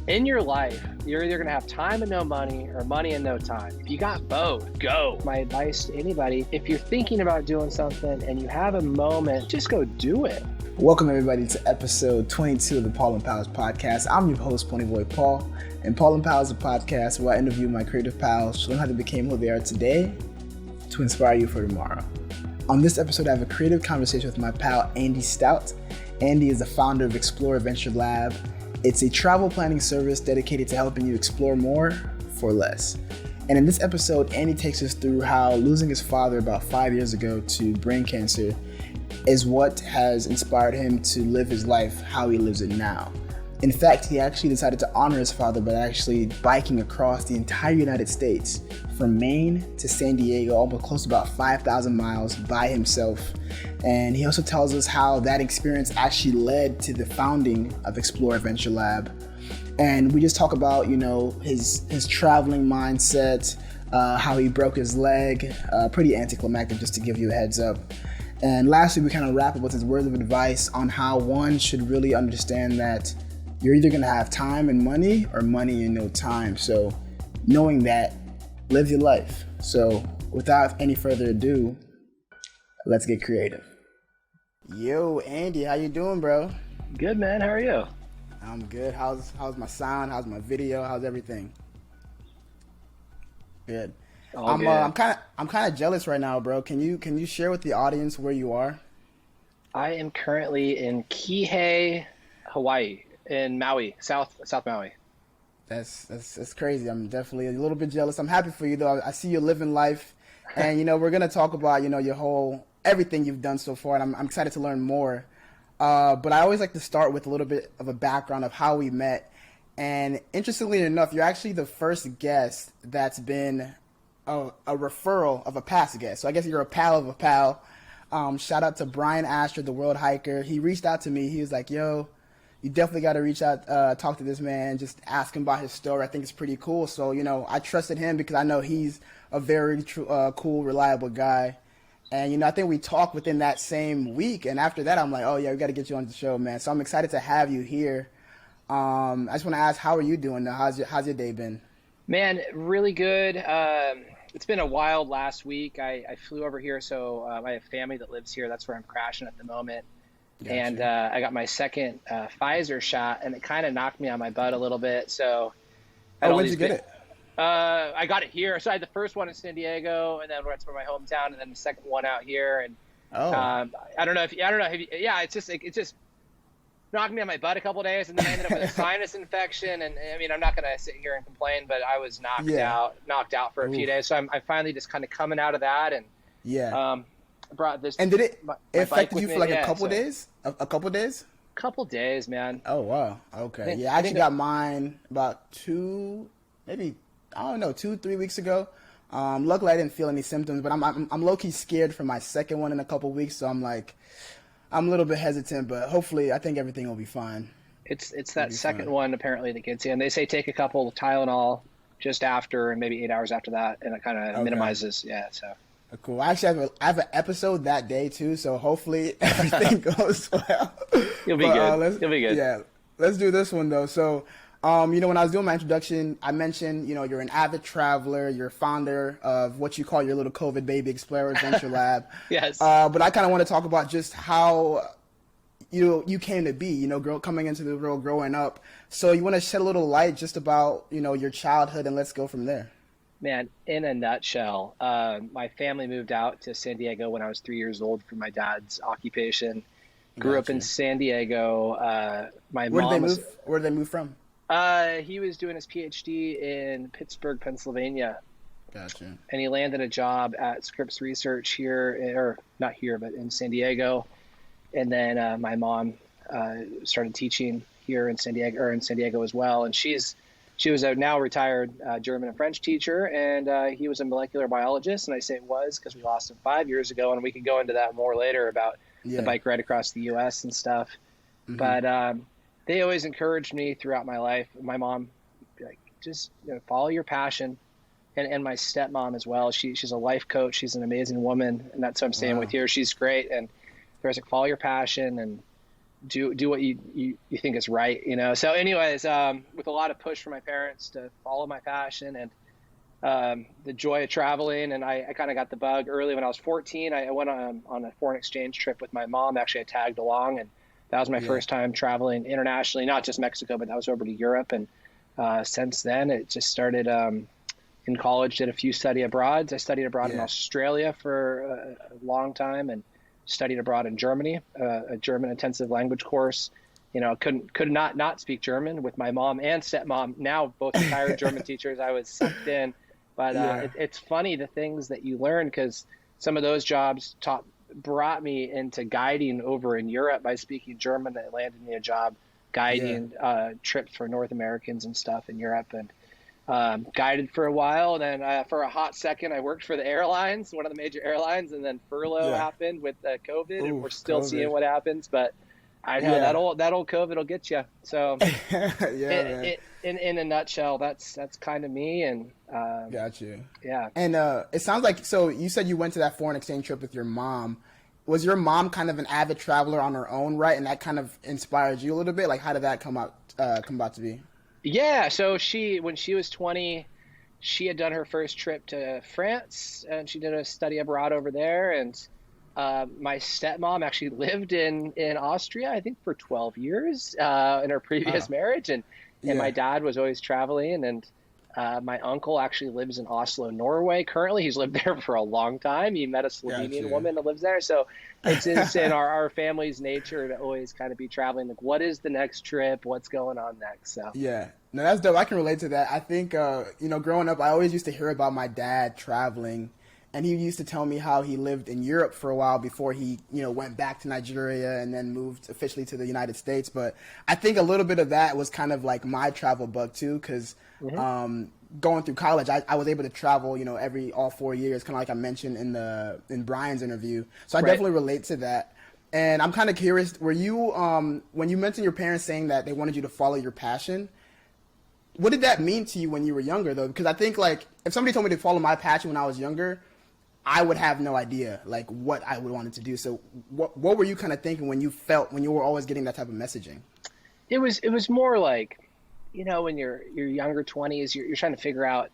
In your life, you're either going to have time and no money or money and no time. If you got both, go. My advice to anybody, if you're thinking about doing something and you have a moment, just go do it. Welcome everybody to episode 22 of the Paul and Pals podcast. I'm your host, Ponyboy Paul, and Paul and Pals is a podcast where I interview my creative pals to learn how they became who they are today to inspire you for tomorrow. On this episode, I have a creative conversation with my pal, Andy Stout. Andy is the founder of Explore Adventure Lab. It's a travel planning service dedicated to helping you explore more for less. And in this episode, Andy takes us through how losing his father about 5 years ago to brain cancer is what has inspired him to live his life how he lives it now. In fact, he actually decided to honor his father by actually biking across the entire United States from Maine to San Diego, almost close to about 5,000 miles by himself. And he also tells us how that experience actually led to the founding of Explore Adventure Lab. And we just talk about, his traveling mindset, how he broke his leg, pretty anticlimactic just to give you a heads up. And lastly, we kind of wrap up with his words of advice on how one should really understand that you're either going to have time and money or money and no time. So knowing that, live your life. So without any further ado, let's get creative. Yo, Andy, how you doing, bro? Good, man. How are you? I'm good. How's my sound? How's my video? How's everything? Good. Good. I'm kind of jealous right now, bro. Can you share with the audience where you are? I am currently in Kihei, Hawaii, in Maui, South Maui. That's crazy. I'm definitely a little bit jealous. I'm happy for you though. I see you living life, and we're gonna talk about your whole everything you've done so far, and I'm excited to learn more. But I always like to start with a little bit of a background of how we met. And interestingly enough, you're actually the first guest that's been a referral of a past guest. So I guess you're a pal of a pal. Shout out to Brian Astor, the world hiker. He reached out to me. He was like, yo, you definitely got to reach out, talk to this man, just ask him about his story. I think it's pretty cool. So, I trusted him because I know he's a very cool, reliable guy. And, I think we talked within that same week. And after that, I'm like, oh, yeah, we got to get you on the show, man. So I'm excited to have you here. I just want to ask, how are you doing now? How's your day been? Man, really good. It's been a wild last week. I flew over here, so I have family that lives here. That's where I'm crashing at the moment. Gotcha. And I got my second Pfizer shot, and it kind of knocked me on my butt a little bit. So, when did you get it? I got it here. So I had the first one in San Diego, and then that's for my hometown, and then the second one out here. And I don't know. It just knocked me on my butt a couple of days, and then I ended up with a sinus infection. And I mean, I'm not gonna sit here and complain, but I was knocked out for a few days. So I'm finally just kind of coming out of that, and brought this. And did it affect you for like a couple days? A couple days? Couple days, man. Oh wow. Okay. I actually got mine about 2, 3 weeks ago. Luckily I didn't feel any symptoms, but I'm low key scared for my second one in a couple weeks. So I'm a little bit hesitant, but hopefully I think everything will be fine. It's that second one apparently that gets you, and they say take a couple of Tylenol just after, and maybe 8 hours after that, and it kind of minimizes. Yeah. So. Cool. I actually have an episode that day too, so hopefully everything goes well. You'll be good. You'll be good. Yeah, let's do this one though. So, when I was doing my introduction, I mentioned, you're an avid traveler, you're founder of what you call your little COVID baby, Explore Adventure Lab. Yes. But I kind of want to talk about just how you came to be, coming into the world, growing up. So you want to shed a little light just about, your childhood, and let's go from there. Man, in a nutshell, my family moved out to San Diego when I was 3 years old for my dad's occupation. Grew up in San Diego. Where did they move from? He was doing his PhD in Pittsburgh, Pennsylvania. Gotcha. And he landed a job at Scripps Research here, or not here, but in San Diego. And then my mom started teaching here in San Diego as well. And she was a now retired German and French teacher, and he was a molecular biologist. And I say was because we lost him 5 years ago, and we can go into that more later about the bike ride across the U.S. and stuff. Mm-hmm. But they always encouraged me throughout my life. My mom, just follow your passion, and my stepmom as well. She's a life coach. She's an amazing woman, and that's what I'm saying with her. She's great, and there's follow your passion and do what you think is right, you know? So anyways, with a lot of push from my parents to follow my passion and the joy of traveling. And I kind of got the bug early when I was 14. I went on a foreign exchange trip with my mom. Actually, I tagged along, and that was my first time traveling internationally, not just Mexico, but that was over to Europe. And since then, it just started in college, did a few study abroads. I studied abroad in Australia for a long time and studied abroad in Germany, a German intensive language course. You know, could not speak German with my mom and stepmom, now both retired German teachers. I was sucked in. But it's funny the things that you learn, because some of those jobs brought me into guiding over in Europe by speaking German. That landed me a job guiding trips for North Americans and stuff in Europe, and guided for a while. Then for a hot second, I worked for the airlines, one of the major airlines, and then furlough happened with COVID, and we're still seeing what happens. But I know that old COVID will get you. So in a nutshell, that's kind of me. And got you. Yeah. And it sounds like, so you said you went to that foreign exchange trip with your mom. Was your mom kind of an avid traveler on her own, right? And that kind of inspired you a little bit? Like, how did that come about to be? Yeah. So when she was 20, she had done her first trip to France, and she did a study abroad over there. And my stepmom actually lived in Austria, I think, for 12 years in her previous marriage. And my dad was always traveling. And my uncle actually lives in Oslo, Norway. Currently, he's lived there for a long time. He met a Slovenian woman that lives there. So it's in our family's nature to always kind of be traveling. Like, what is the next trip? What's going on next? So yeah, no, that's dope. I can relate to that. I think, growing up, I always used to hear about my dad traveling. And he used to tell me how he lived in Europe for a while before he, went back to Nigeria and then moved officially to the United States. But I think a little bit of that was kind of like my travel bug too, because going through college, I was able to travel, all 4 years, kind of like I mentioned in Brian's interview. So I definitely relate to that. And I'm kind of curious, were you, when you mentioned your parents saying that they wanted you to follow your passion, what did that mean to you when you were younger, though? Because I think, like, if somebody told me to follow my passion when I was younger, I would have no idea, like, what I would want it to do. So what were you kind of thinking when you were always getting that type of messaging? It was more like, when you're younger 20s, you're trying to figure out,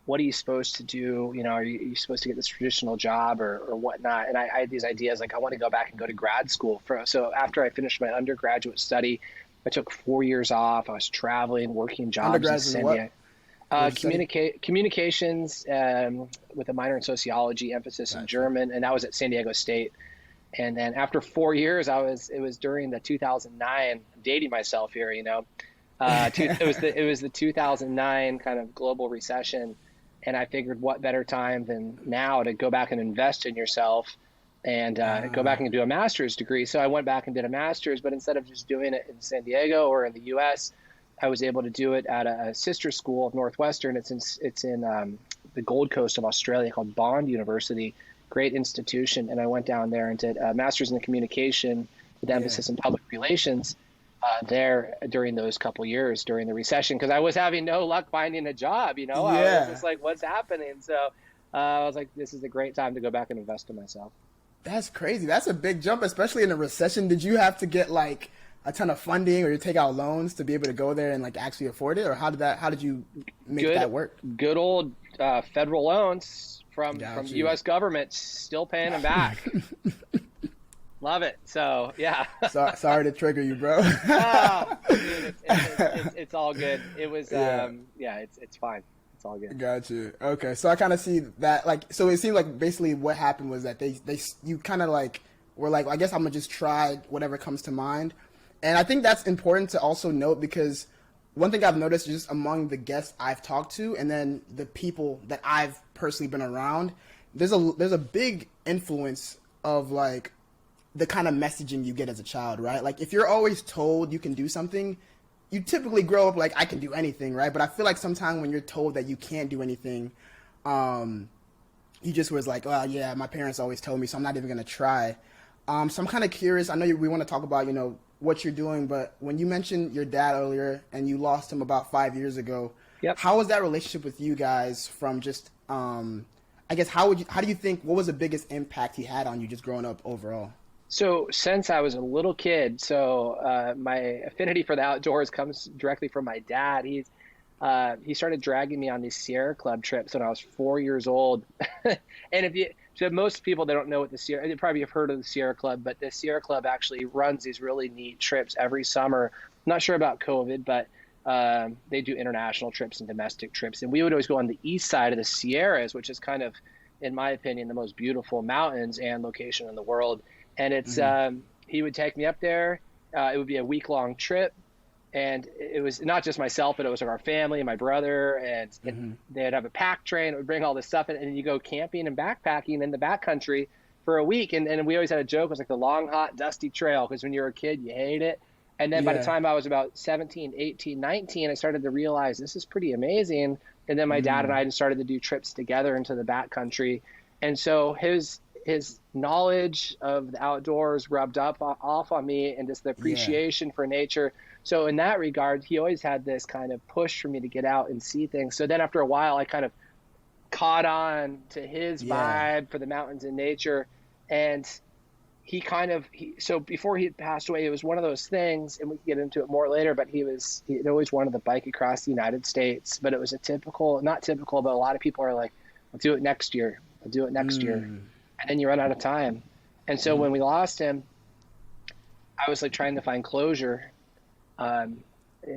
what are you supposed to do? Are you supposed to get this traditional job or whatnot? And I had these ideas, like, I want to go back and go to grad school. So after I finished my undergraduate study, I took 4 years off. I was traveling, working jobs in San Diego. Communications with a minor in sociology, emphasis in German, and that was at San Diego State. And then after 4 years, it was during the 2009. I'm dating myself here, it was the 2009 kind of global recession, and I figured, what better time than now to go back and invest in yourself and go back and do a master's degree. So I went back and did a master's, but instead of just doing it in San Diego or in the U.S., I was able to do it at a sister school of Northwestern. It's in the Gold Coast of Australia, called Bond University. Great institution. And I went down there and did a master's in communication with emphasis in public relations there during those couple years during the recession, because I was having no luck finding a job. I was just like, what's happening? So I was like, this is a great time to go back and invest in myself. That's crazy. That's a big jump, especially in a recession. Did you have to get like a ton of funding, or you take out loans to be able to go there and like actually afford it, or how did you make that work? Good old federal loans from the U.S. government, still paying them back. Love it. So yeah. Sorry to trigger you, bro. Dude, it's all good. It was it's fine. It's all good. Got you. Okay, so I kind of see that, like, so it seemed like basically what happened was that you kind of like were like, I guess I'm gonna just try whatever comes to mind. And I think that's important to also note, because one thing I've noticed just among the guests I've talked to, and then the people that I've personally been around, there's a big influence of like the kind of messaging you get as a child, right? Like, if you're always told you can do something, you typically grow up like, I can do anything, right? But I feel like sometimes when you're told that you can't do anything, you just was like, oh yeah, my parents always told me, so I'm not even gonna try. So I'm kind of curious. I know we want to talk about, what you're doing, but when you mentioned your dad earlier and you lost him about 5 years ago, how was that relationship with you guys from just, I guess, how do you think, what was the biggest impact he had on you just growing up overall? So since I was a little kid, my affinity for the outdoors comes directly from my dad. He started dragging me on these Sierra Club trips when I was 4 years old. And so most people, they don't know what they probably have heard of the Sierra Club, but the Sierra Club actually runs these really neat trips every summer. I'm not sure about COVID, but they do international trips and domestic trips. And we would always go on the east side of the Sierras, which is kind of, in my opinion, the most beautiful mountains and location in the world. And he would take me up there. It would be a week-long trip. And it was not just myself, but it was our family and my brother, and they'd have a pack train. It would bring all this stuff in, and you go camping and backpacking in the backcountry for a week. And we always had a joke. It was like the long, hot, dusty trail, because when you were a kid, you hate it. And then by the time I was about 17, 18, 19, I started to realize this is pretty amazing. And then my dad and I started to do trips together into the backcountry. And so his knowledge of the outdoors rubbed off on me, and just the appreciation for nature. So in that regard, he always had this kind of push for me to get out and see things. So then after a while, I kind of caught on to his vibe for the mountains and nature. And so before he passed away, it was one of those things, and we can get into it more later, but he always wanted to bike across the United States. But it was not typical, but a lot of people are like, I'll do it next year. I'll do it next year. And then you run out of time. And so when we lost him, I was like trying to find closure. And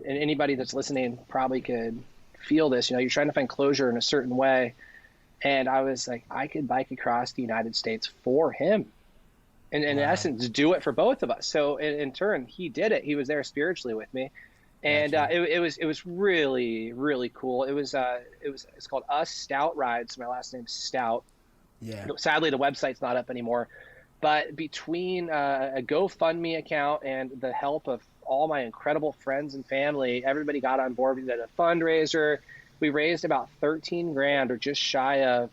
anybody that's listening probably could feel this. You're trying to find closure in a certain way. And I was like, I could bike across the United States for him. And in essence, do it for both of us. So in turn, he did it. He was there spiritually with me. And it was really, really cool. It's called Us Stout Rides. My last name's Stout. Yeah. Sadly, the website's not up anymore. But between a GoFundMe account and the help of all my incredible friends and family, everybody got on board. We did a fundraiser. We raised about 13 grand, or just shy of.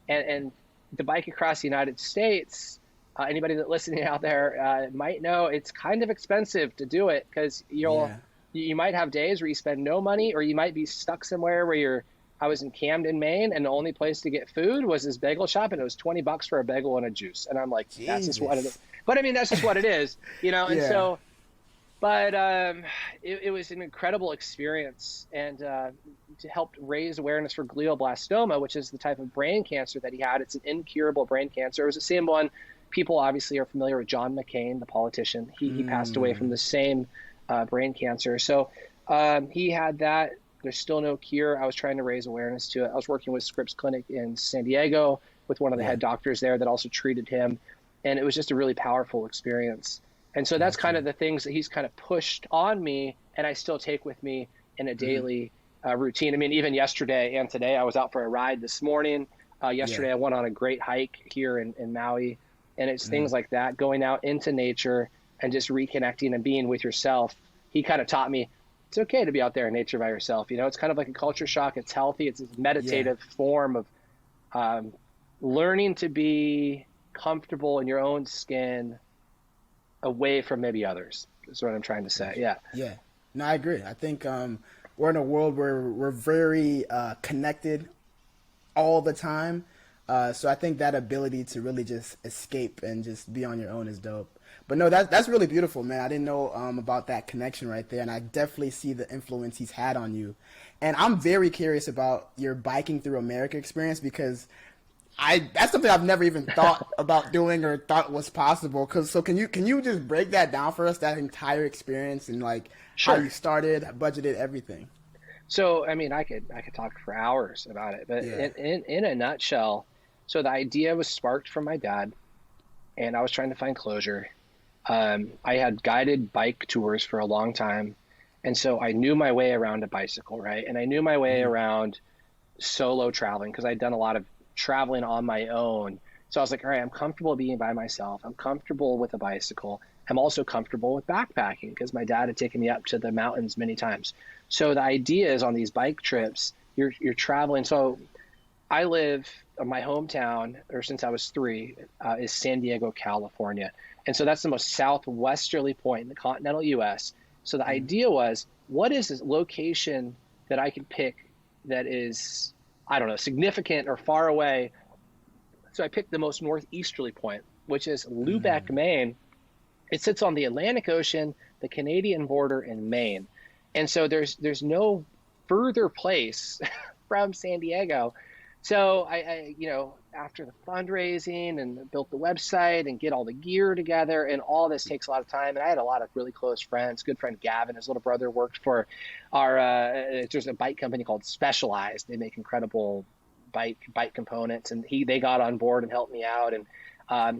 And the bike across the United States, anybody that listening out there might know it's kind of expensive to do it, because you might have days where you spend no money, or you might be stuck somewhere where I was in Camden, Maine, and the only place to get food was this bagel shop, and it was $20 for a bagel and a juice. And I'm like, that's just what it is. But I mean, that's just what it is, And so, but it was an incredible experience, and to help raise awareness for glioblastoma, which is the type of brain cancer that he had. It's an incurable brain cancer. It was the same one. People obviously are familiar with John McCain, the politician. He passed away from the same brain cancer. So he had that. There's still no cure. I was trying to raise awareness to it. I was working with Scripps Clinic in San Diego with one of the head doctors there that also treated him. And it was just a really powerful experience. And so that's kind of the things that he's kind of pushed on me, and I still take with me in a daily routine. I mean, even yesterday and today, I was out for a ride this morning. Yesterday, I went on a great hike here in Maui. And it's things like that, going out into nature and just reconnecting and being with yourself. He kind of taught me it's okay to be out there in nature by yourself. It's kind of like a culture shock. It's healthy. It's this meditative form of learning to be comfortable in your own skin away from maybe others. That's what I'm trying to say. Yeah. Yeah. No, I agree. I think we're in a world where we're very connected all the time. So I think that ability to really just escape and just be on your own is dope. But no, that's really beautiful, man. I didn't know about that connection right there, and I definitely see the influence he's had on you. And I'm very curious about your biking through America experience, because that's something I've never even thought about doing or thought was possible. So can you just break that down for us, that entire experience, and how you started, budgeted, everything? So I mean, I could talk for hours about it, but in a nutshell. So the idea was sparked from my dad, and I was trying to find closure. I had guided bike tours for a long time, and so I knew my way around a bicycle, right? And I knew my way around solo traveling, because I'd done a lot of traveling on my own. So I was like, all right, I'm comfortable being by myself. I'm comfortable with a bicycle. I'm also comfortable with backpacking, because my dad had taken me up to the mountains many times. So the idea is on these bike trips, you're traveling. So I live, my hometown, or since I was 3, is San Diego, California. And so that's the most southwesterly point in the continental U.S. So the idea was, what is this location that I can pick that is, I don't know, significant or far away? So I picked the most northeasterly point, which is Lubec, Maine. It sits on the Atlantic Ocean, the Canadian border in Maine. And so there's no further place from San Diego. So I after the fundraising and built the website and get all the gear together, and all this takes a lot of time. And I had a lot of really close friends. Good friend Gavin, his little brother, worked for there's a bike company called Specialized. They make incredible bike components, and they got on board and helped me out. And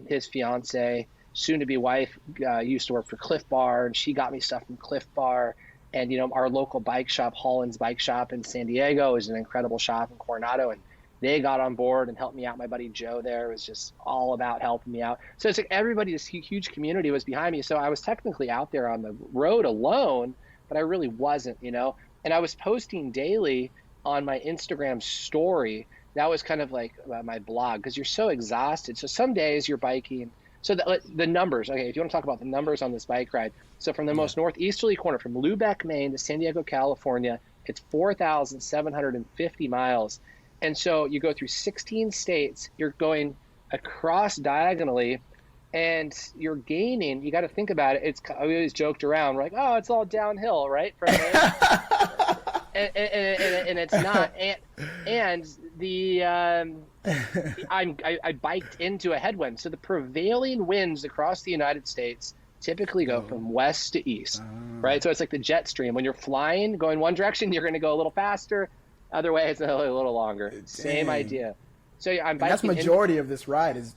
his fiance, soon to be wife, used to work for Cliff Bar, and she got me stuff from Cliff Bar. And our local bike shop, Holland's Bike Shop in San Diego, is an incredible shop in Coronado, and they got on board and helped me out. My buddy Joe there was just all about helping me out. So it's like everybody, this huge community was behind me. So I was technically out there on the road alone, but I really wasn't, And I was posting daily on my Instagram story. That was kind of like my blog, because you're so exhausted. So some days you're biking. So the numbers, okay, if you want to talk about the numbers on this bike ride. So from the most northeasterly corner, from Lubec, Maine to San Diego, California, it's 4,750 miles. And so you go through 16 states, you're going across diagonally, and you're gaining. You got to think about it. We always joked around. We're like, oh, it's all downhill, right? From and it's not. And I biked into a headwind. So the prevailing winds across the United States typically go from west to east, right? So it's like the jet stream. When you're flying, going one direction, you're going to go a little faster. Other way, it's a little longer. Dang. Same idea. So I'm biking. And that's majority of this ride is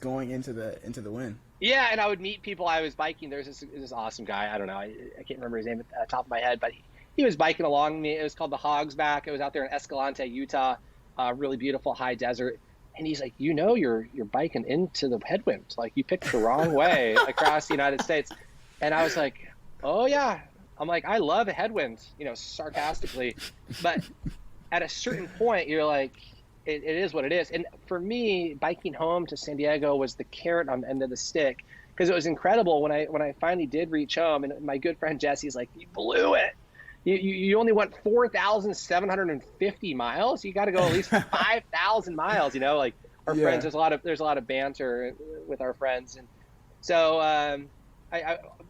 going into the wind. Yeah, and I would meet people. I was biking. There's this awesome guy. I don't know. I can't remember his name at the top of my head, but he was biking along me. It was called the Hogsback. It was out there in Escalante, Utah. Really beautiful high desert. And he's like, you're biking into the headwind. Like, you picked the wrong way across the United States. And I was like, oh yeah. I'm like, I love a headwind, sarcastically, but at a certain point, you're like, it is what it is. And for me, biking home to San Diego was the carrot on the end of the stick, because it was incredible when I finally did reach home. And my good friend Jesse's like, you blew it. You only went 4,750 miles. You got to go at least 5,000 miles. Like our friends. There's a lot of banter with our friends, and so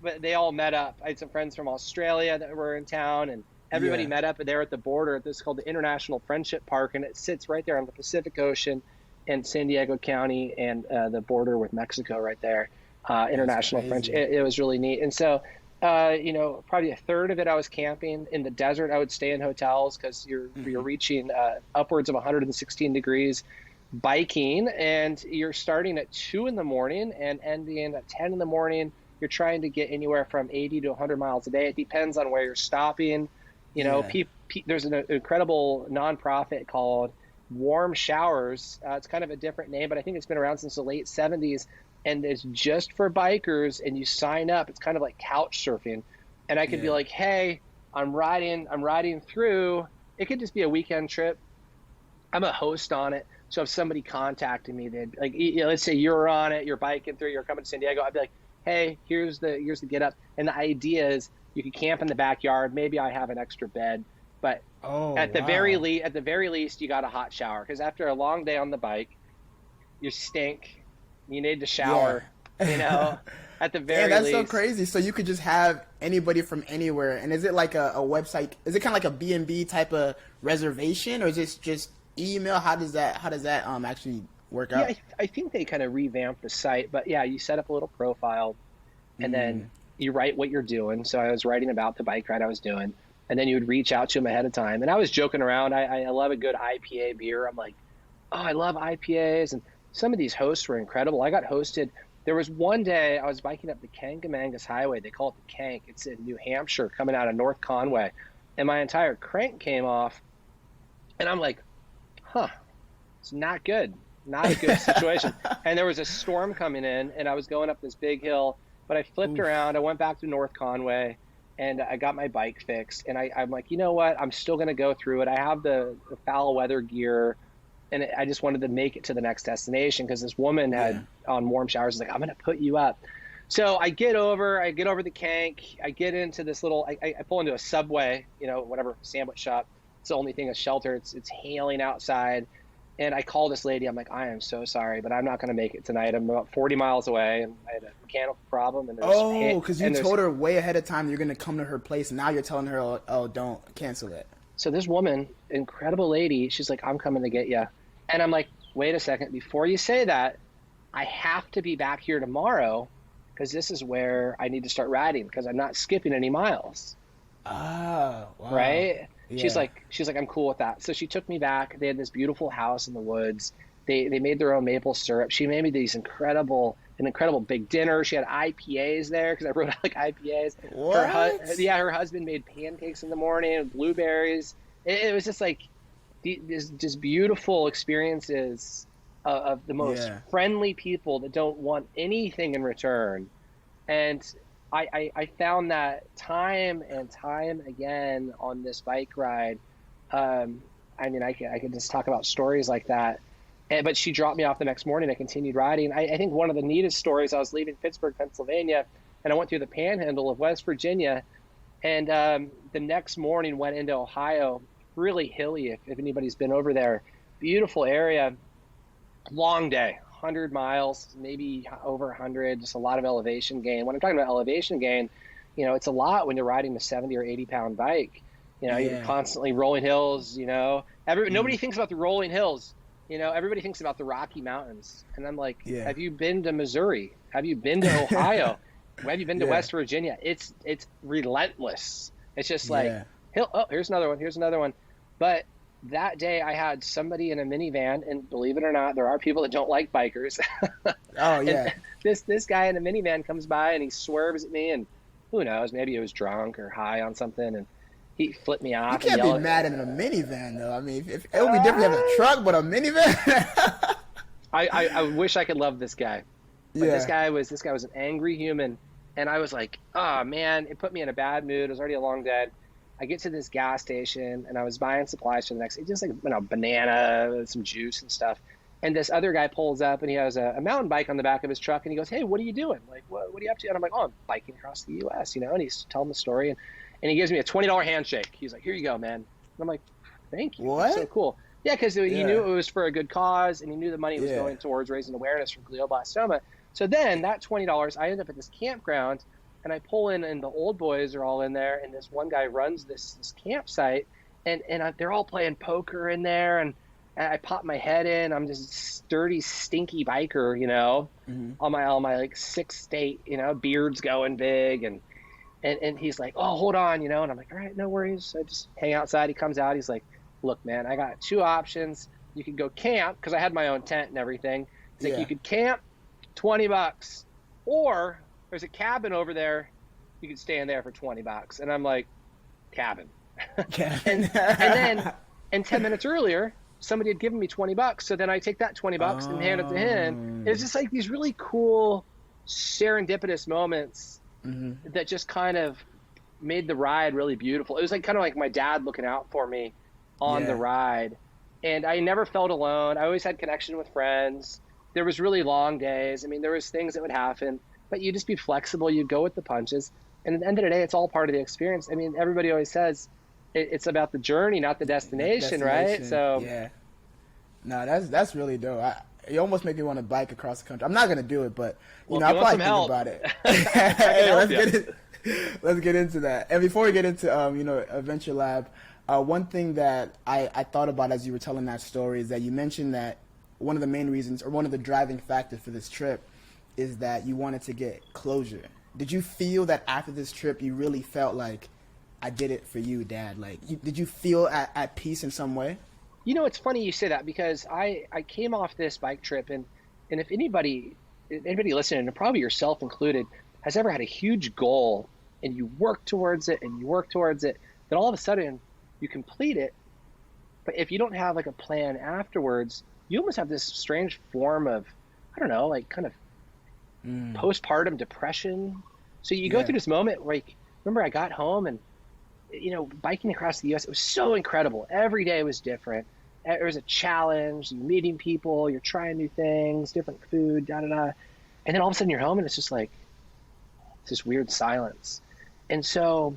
but they all met up. I had some friends from Australia that were in town, and everybody met up there at the border. This is called the International Friendship Park, and it sits right there on the Pacific Ocean in San Diego County, and the border with Mexico right there. International Friendship. It was really neat. And so, probably a third of it I was camping in the desert. I would stay in hotels because you're reaching upwards of 116 degrees biking, and you're starting at 2 in the morning and ending at 10 in the morning. You're trying to get anywhere from 80 to 100 miles a day. It depends on where you're stopping. There's an incredible nonprofit called Warm Showers. It's kind of a different name, but I think it's been around since the late 70s. And it's just for bikers, and you sign up. It's kind of like couch surfing. And I could be like, hey, I'm riding through. It could just be a weekend trip. I'm a host on it. So if somebody contacted me, they'd like, let's say you're on it, you're biking through, you're coming to San Diego. I'd be like, hey, here's the get up. And the idea is you can camp in the backyard. Maybe I have an extra bed, but at the very least, you got a hot shower, because after a long day on the bike, you stink. You need to shower. At the very least. That's so crazy. So you could just have anybody from anywhere. And is it like a website? Is it kind of like a B&B type of reservation, or is it just email? How does that actually work out? Yeah, I think they kind of revamped the site, but yeah, you set up a little profile, and then you write what you're doing. So I was writing about the bike ride I was doing, and then you would reach out to them ahead of time. And I was joking around. I love a good IPA beer. I'm like, oh, I love IPAs. And some of these hosts were incredible. I got hosted. There was one day I was biking up the Kangamangas Highway. They call it the Kank. It's in New Hampshire, coming out of North Conway. And my entire crank came off. And I'm like, it's not good. Not a good situation. And there was a storm coming in, and I was going up this big hill. But I flipped around. I went back to North Conway, and I got my bike fixed. And I'm like, you know what? I'm still going to go through it. I have the foul weather gear. And I just wanted to make it to the next destination, because this woman had on Warm Showers was like, I'm going to put you up. So I get over the Kank. I get into this little, I pull into a Subway, whatever sandwich shop. It's the only thing, a shelter. It's hailing outside. And I call this lady. I'm like, I am so sorry, but I'm not going to make it tonight. I'm about 40 miles away, and I had a mechanical problem. And Oh, because you told her way ahead of time you're going to come to her place. And now you're telling her, oh, don't cancel it. So this woman, incredible lady, she's like, I'm coming to get you. And I'm like, wait a second. Before you say that, I have to be back here tomorrow because this is where I need to start riding because I'm not skipping any miles. Ah, wow. Right? Yeah. She's like, I'm cool with that. So she took me back. They had this beautiful house in the woods. They made their own maple syrup. She made me an incredible big dinner. She had IPAs there because I wrote out like IPAs. What? Her husband made pancakes in the morning with blueberries. It was just like these just beautiful experiences of the most friendly people that don't want anything in return. And I found that time and time again on this bike ride. I mean, I could just talk about stories like that. But she dropped me off the next morning. I continued riding. I think one of the neatest stories, I was leaving Pittsburgh, Pennsylvania, and I went through the panhandle of West Virginia. And the next morning went into Ohio, really hilly, if anybody's been over there. Beautiful area, long day. 100 miles, maybe over 100, just a lot of elevation gain. When I'm talking about elevation gain, it's a lot when you're riding a 70 or 80 pound bike. You're constantly rolling hills, nobody thinks about the rolling hills. Everybody thinks about the Rocky Mountains. And I'm like, have you been to Missouri? Have you been to Ohio? Have you been to West Virginia? It's relentless. It's just like, here's another one. But that day I had somebody in a minivan, and believe it or not, there are people that don't like bikers. Oh yeah. This guy in a minivan comes by and he swerves at me, and who knows, maybe he was drunk or high on something, and he flipped me off. You can't be mad in a minivan though. I mean, if it would be different if a truck, but a minivan. I wish I could love this guy. But this guy was an angry human, and I was like, oh man, it put me in a bad mood. It was already a long day. I get to this gas station, and I was buying supplies for the next day, just like banana, some juice and stuff. And this other guy pulls up, and he has a mountain bike on the back of his truck, and he goes, "Hey, what are you doing? Like, what are you up to?" And I'm like, "Oh, I'm biking across the U.S." And he's telling the story, and he gives me a $20 handshake. He's like, "Here you go, man." And I'm like, "Thank you." What? That's so cool. Yeah, because he knew it was for a good cause, and he knew the money was going towards raising awareness for glioblastoma. So then that $20, I end up at this campground. And I pull in, and the old boys are all in there, and this one guy runs this campsite, and they're all playing poker in there, and I pop my head in. I'm just a sturdy, stinky biker, on my like sixth state, beard's going big, and he's like, "Oh, hold on," and I'm like, "All right, no worries." So I just hang outside. He comes out. He's like, "Look, man, I got two options. You could go camp because I had my own tent and everything. He's like, you could camp, $20, or there's a cabin over there. You could stay in there for $20. And I'm like, cabin. and then, 10 minutes earlier, somebody had given me $20. So then I take that $20 and hand it to him. It's just like these really cool serendipitous moments that just kind of made the ride really beautiful. It was like kind of like my dad looking out for me on the ride. And I never felt alone. I always had connection with friends. There was really long days. I mean, there was things that would happen. But you just be flexible. You go with the punches. And at the end of the day, it's all part of the experience. I mean, everybody always says it's about the journey, not the destination, right? So no, that's really dope. You almost make me want to bike across the country. I'm not going to do it, but I'll probably think about it. Hey, let's get into that. And before we get into Adventure Lab, one thing that I thought about as you were telling that story is that you mentioned that one of the main reasons, or one of the driving factors for this trip, is that you wanted to get closure. Did you feel that after this trip you really felt like, I did it for you, Dad? Like, did you feel at peace in some way? It's funny you say that, because I came off this bike trip, and if anybody listening, and probably yourself included, has ever had a huge goal and you work towards it, then all of a sudden you complete it, but if you don't have like a plan afterwards, you almost have this strange form of, I don't know, like kind of postpartum depression. So you go through this moment where, like, remember I got home and, biking across the U.S., it was so incredible. Every day was different. There was a challenge, you're meeting people, you're trying new things, different food, da-da-da. And then all of a sudden you're home and it's just like this weird silence. And so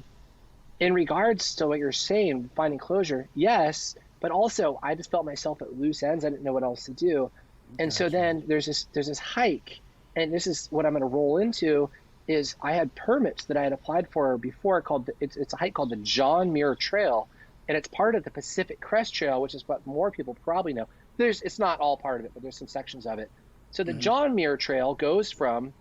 in regards to what you're saying, finding closure, yes, but also I just felt myself at loose ends. I didn't know what else to do. And so Gotcha. then there's this hike, and this is what I'm going to roll into is I had permits that I had applied for before called it's a hike called the John Muir Trail, and it's part of the Pacific Crest Trail, which is what more people probably know. It's not all part of it, but there's some sections of it. So the Hmm. John Muir Trail goes from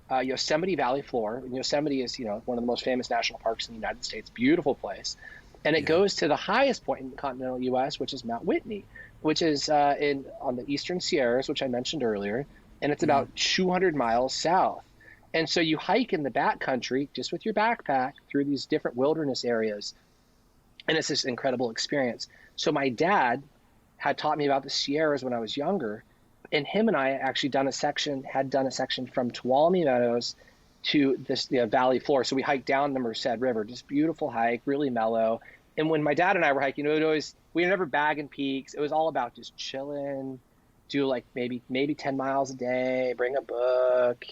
Yosemite Valley floor. And Yosemite is one of the most famous national parks in the United States, beautiful place, and it Yeah. goes to the highest point in the continental U.S., which is Mount Whitney, which is in on the eastern Sierras, which I mentioned earlier, and it's Hmm. about 200 miles south. And so you hike in the backcountry just with your backpack through these different wilderness areas, and it's this incredible experience. So my dad had taught me about the Sierras when I was younger, and him and I actually had done a section from Tuolumne Meadows to this valley floor. So we hiked down the Merced River, just beautiful hike, really mellow. And when my dad and I were hiking, we were never bagging peaks. It was all about just chilling, do like maybe 10 miles a day, bring a book,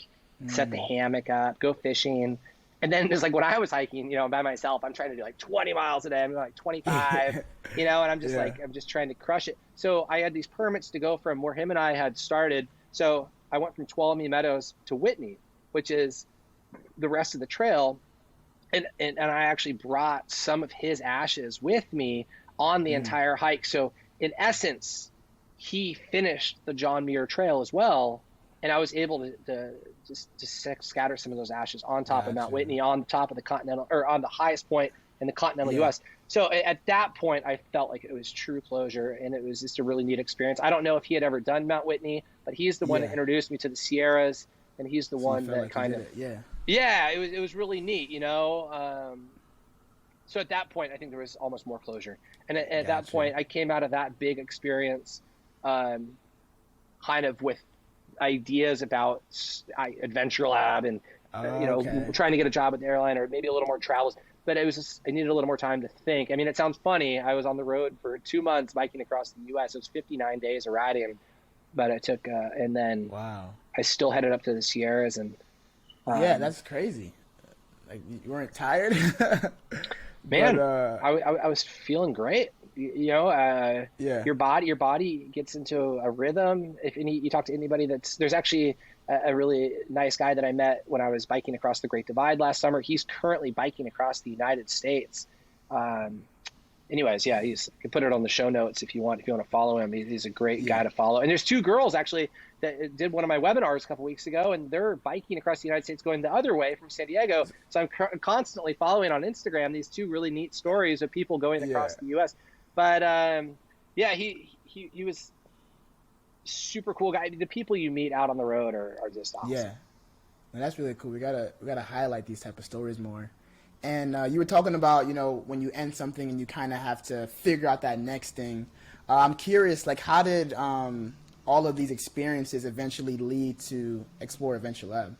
set the Mm. hammock up, go fishing. And then it's like when I was hiking, by myself, I'm trying to do like 20 miles a day. I'm doing like 25, and I'm just Yeah. like, I'm just trying to crush it. So I had these permits to go from where him and I had started. So I went from Tuolumne Meadows to Whitney, which is the rest of the trail. And I actually brought some of his ashes with me on the Mm. entire hike. So in essence, he finished the John Muir Trail as well, and I was able to just scatter some of those ashes on top of Mount Gotcha. Whitney, on top of the continental, or on the highest point in the continental Yeah. U.S. So at that point, I felt like it was true closure, and it was just a really neat experience. I don't know if he had ever done Mount Whitney, but he's the one that Yeah. introduced me to the Sierras, and he's the So you one felt that like you kind did of, it. Yeah. yeah, it was really neat. So at that point, I think there was almost more closure. And at that Gotcha. point, I came out of that big experience, um, kind of with ideas about Adventure Lab and Okay. trying to get a job at the airline or maybe a little more travels. But it was just, I needed a little more time to think. I mean, it sounds funny. I was on the road for 2 months biking across the U.S. It was 59 days of riding, but it took, and then Wow. I still headed up to the Sierras, and Yeah, um, that's crazy. Like you weren't tired, but man, I was feeling great. yeah. Your body gets into a rhythm. If you talk to anybody there's actually a really nice guy that I met when I was biking across the Great Divide last summer. He's currently biking across the United States. Um, anyways, yeah, you can put it on the show notes if you want to follow him. He's a great Yeah. guy to follow. And there's two girls actually that did one of my webinars a couple weeks ago, and they're biking across the United States going the other way from San Diego. So I'm constantly following on Instagram these two really neat stories of people going Yeah. across the U.S. But yeah, he was super cool guy. The people you meet out on the road are just awesome. Yeah. And that's really cool. We gotta highlight these type of stories more. And you were talking about when you end something and you kind of have to figure out that next thing. I'm curious, like how did all of these experiences eventually lead to Explore Adventure Lab?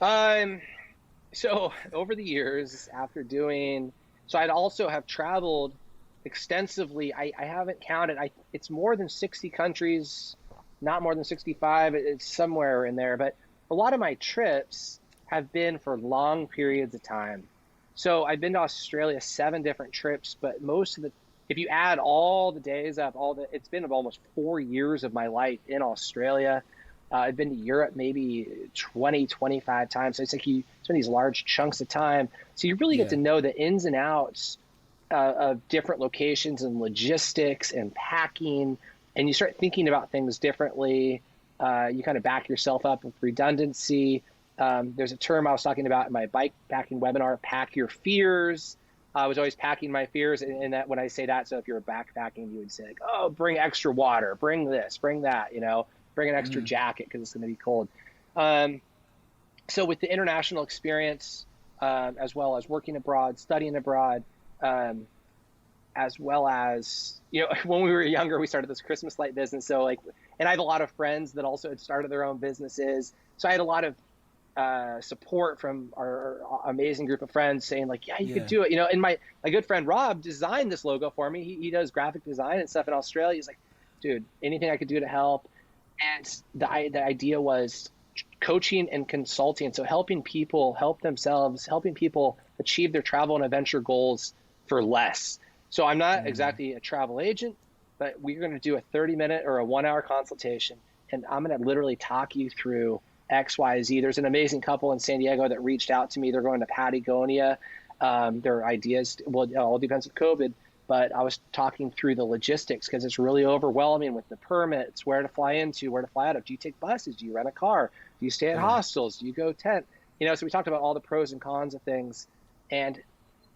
Um, so over the years, so I'd also have traveled extensively. I haven't counted. It's more than 60 countries, not more than 65. It's somewhere in there, but a lot of my trips have been for long periods of time. So I've been to Australia 7 different trips, but if you add all the days up, it's been almost 4 years of my life in Australia. I've been to Europe maybe 20, 25 times. So it's like you spend these large chunks of time. So you really get Yeah. to know the ins and outs of different locations and logistics and packing. And you start thinking about things differently. You kind of back yourself up with redundancy. There's a term I was talking about in my bike packing webinar, pack your fears. I was always packing my fears. And that when I say that, so if you're backpacking, you would say, like, oh, bring extra water, bring this, bring that, bring an extra Mm. jacket because it's going to be cold. Um, so with the international experience, as well as working abroad, studying abroad, um, as well as, when we were younger, we started this Christmas light business. So and I have a lot of friends that also had started their own businesses. So I had a lot of support from our amazing group of friends saying like, yeah, you could Yeah. do it. And my good friend Rob designed this logo for me. He does graphic design and stuff in Australia. He's like, dude, anything I could do to help. And the idea was coaching and consulting. So helping people help themselves, helping people achieve their travel and adventure goals for less. So I'm not exactly a travel agent, but we're going to do a 30-minute or a 1-hour consultation, and I'm going to literally talk you through X, Y, Z. There's an amazing couple in San Diego that reached out to me. They're going to Patagonia. Their ideas, well, it all depends with COVID, but I was talking through the logistics because it's really overwhelming with the permits, where to fly into, where to fly out of. Do you take buses? Do you rent a car? Do you stay at hostels? Do you go tent? So we talked about all the pros and cons of things. And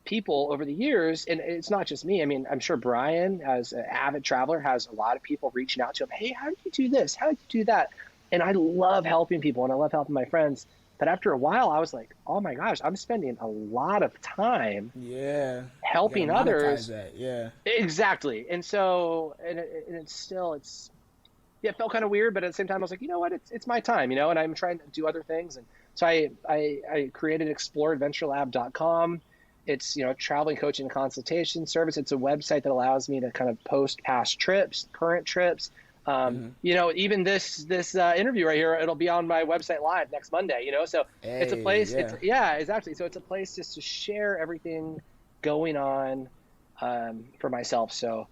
people over the years, and it's not just me. I mean, I'm sure Brian, as an avid traveler, has a lot of people reaching out to him. Hey, how did you do this? How did you do that? And I love helping people, and I love helping my friends. But after a while, I was like, oh my gosh, I'm spending a lot of time helping others. That. Yeah, exactly. And so, and it felt kind of weird, but at the same time, I was like, you know what, it's my time, and I'm trying to do other things. And so I created exploreadventurelab.com. It's, traveling coaching and consultation service. It's a website that allows me to kind of post past trips, current trips. Even this interview right here, it'll be on my website live next Monday, so it's a place. Exactly. So it's a place just to share everything going on for myself. So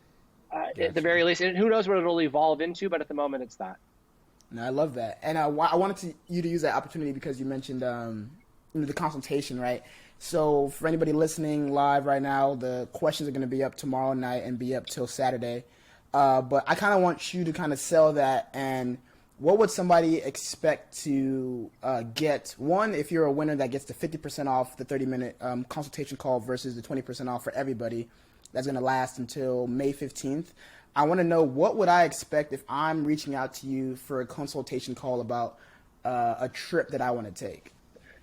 at the very least, and who knows what it'll evolve into, but at the moment it's that. No, I love that. And I wanted you to use that opportunity because you mentioned the consultation, right? So for anybody listening live right now, the questions are going to be up tomorrow night and be up till Saturday. But I kind of want you to kind of sell that. And what would somebody expect to get? One, if you're a winner that gets the 50% off the 30-minute consultation call versus the 20% off for everybody, that's going to last until May 15th. I want to know, what would I expect if I'm reaching out to you for a consultation call about a trip that I want to take?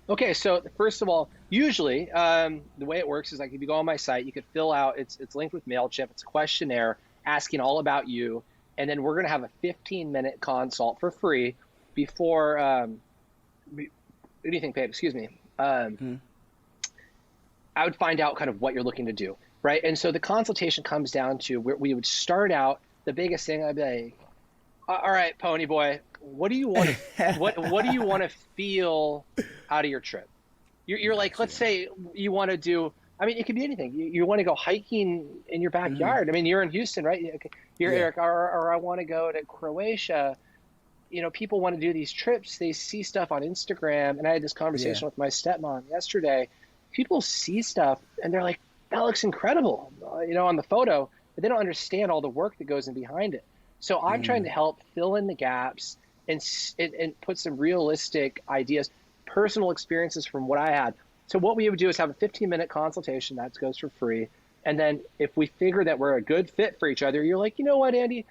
Okay, so first of all, usually the way it works is like if you go on my site, you could fill out, it's linked with MailChimp, it's a questionnaire asking all about you, and then we're going to have a 15-minute consult for free before anything paid, excuse me. I would find out kind of what you're looking to do, right? And so the consultation comes down to where we would start out, the biggest thing, I'd be like, all right, Ponyboy, what do you want to, what do you want to feel out of your trip? You're like, let's say you want to do, I mean, it could be anything. You want to go hiking in your backyard. I mean, you're in Houston, right? You're Eric, or I want to go to Croatia. People want to do these trips. They see stuff on Instagram. And I had this conversation with my stepmom yesterday. People see stuff and they're like, that looks incredible, on the photo, but they don't understand all the work that goes in behind it. So I'm trying to help fill in the gaps and put some realistic ideas, personal experiences from what I had. So what we would do is have a 15-minute consultation that goes for free. And then if we figure that we're a good fit for each other, you're like, you know what, Andy,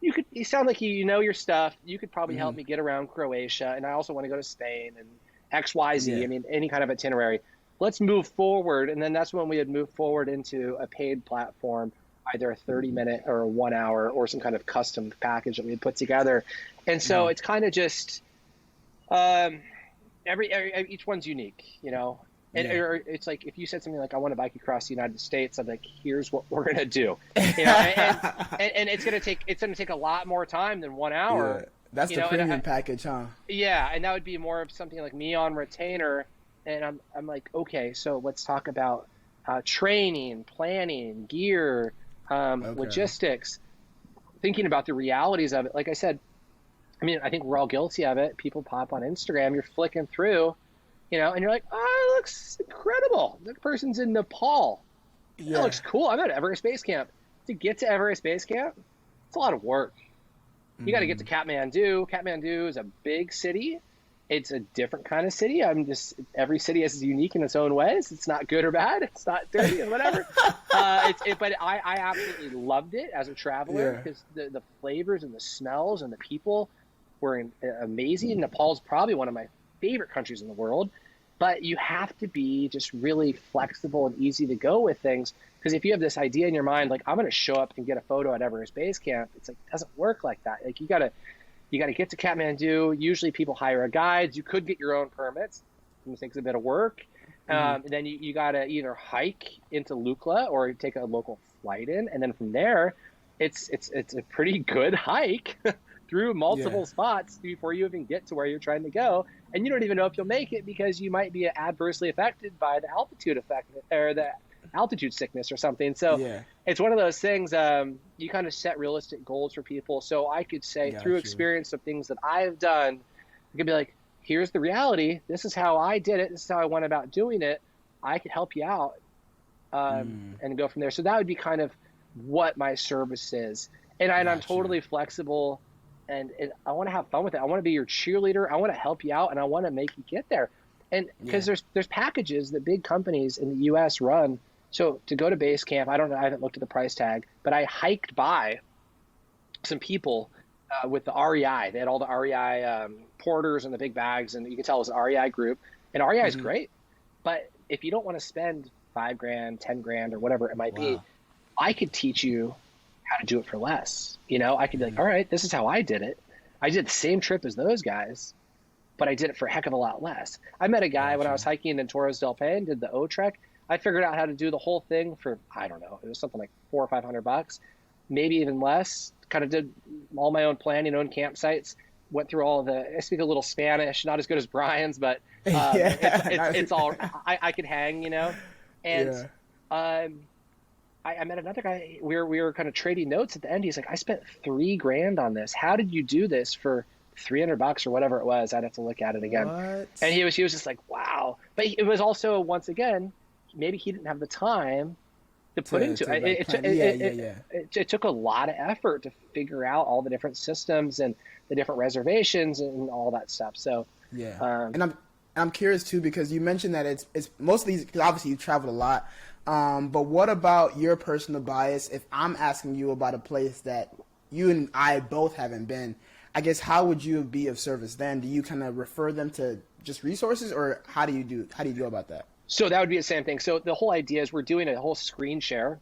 you sound like you know your stuff. You could probably help me get around Croatia. And I also want to go to Spain and X, Y, Z. I mean, any kind of itinerary. Let's move forward. And then that's when we would move forward into a paid platform, either a 30-minute or a 1 hour or some kind of custom package that we put together. And so it's kind of just each one's unique, And or it's like if you said something like, I want to bike across the United States, I'm like, here's what we're gonna do. And it's gonna take a lot more time than 1 hour. Yeah. That's the premium package, huh? Yeah, and that would be more of something like me on retainer. And I'm like, okay, so let's talk about training, planning, gear, logistics, thinking about the realities of it. Like I said, I mean, I think we're all guilty of it. People pop on Instagram, you're flicking through, and you're like, oh, it looks incredible. The person's in Nepal. Yeah. That looks cool. I'm at Everest Base Camp. To get to Everest Base Camp, it's a lot of work. You got to get to Kathmandu. Kathmandu is a big city. It's a different kind of city. Every city is unique in its own ways. It's not good or bad. It's not dirty or whatever. But I absolutely loved it as a traveler because the flavors and the smells and the people were amazing. Nepal's probably one of my favorite countries in the world, but you have to be just really flexible and easy to go with things. Because if you have this idea in your mind, like, I'm going to show up and get a photo at Everest Base Camp, it's like, it doesn't work like that. Like, you got to get to Kathmandu. Usually people hire a guide. You could get your own permits. It takes a bit of work. Then you got to either hike into Lukla or take a local flight in. And then from there, it's a pretty good hike through multiple spots before you even get to where you're trying to go. And you don't even know if you'll make it because you might be adversely affected by the altitude effect or altitude sickness or something. So it's one of those things, you kind of set realistic goals for people. So I could say through experience of things that I've done, I could be like, here's the reality. This is how I did it. This is how I went about doing it. I could help you out, and go from there. So that would be kind of what my service is. And I'm totally flexible, and I want to have fun with it. I want to be your cheerleader. I want to help you out, and I want to make you get there. And because there's packages that big companies in the U.S. run. So to go to base camp, I don't know, I haven't looked at the price tag, but I hiked by some people with the REI. They had all the REI porters and the big bags, and you can tell it was an REI group. And REI is great, but if you don't want to spend $5,000, $10,000, or whatever it might be, I could teach you how to do it for less. I could be like, all right, this is how I did it. I did the same trip as those guys, but I did it for a heck of a lot less. I met a guy when I was hiking in Torres del Paine, did the O Trek. I figured out how to do the whole thing for, I don't know, it was something like $400 or $500, maybe even less. Kind of did all my own planning, own campsites, went through all I speak a little Spanish, not as good as Brian's, but it's all, I could hang, And I met another guy. We were kind of trading notes at the end. He's like, I spent $3,000 on this. How did you do this for $300 or whatever it was? I'd have to look at it again. What? And he was just like, wow. But it was also, once again, maybe he didn't have the time to put into it. It took a lot of effort to figure out all the different systems and the different reservations and all that stuff. So and I'm curious too, because you mentioned that it's mostly, because obviously you traveled a lot. But what about your personal bias? If I'm asking you about a place that you and I both haven't been, I guess how would you be of service then? Do you kind of refer them to just resources, or how do you go about that? So that would be the same thing. So the whole idea is we're doing a whole screen share.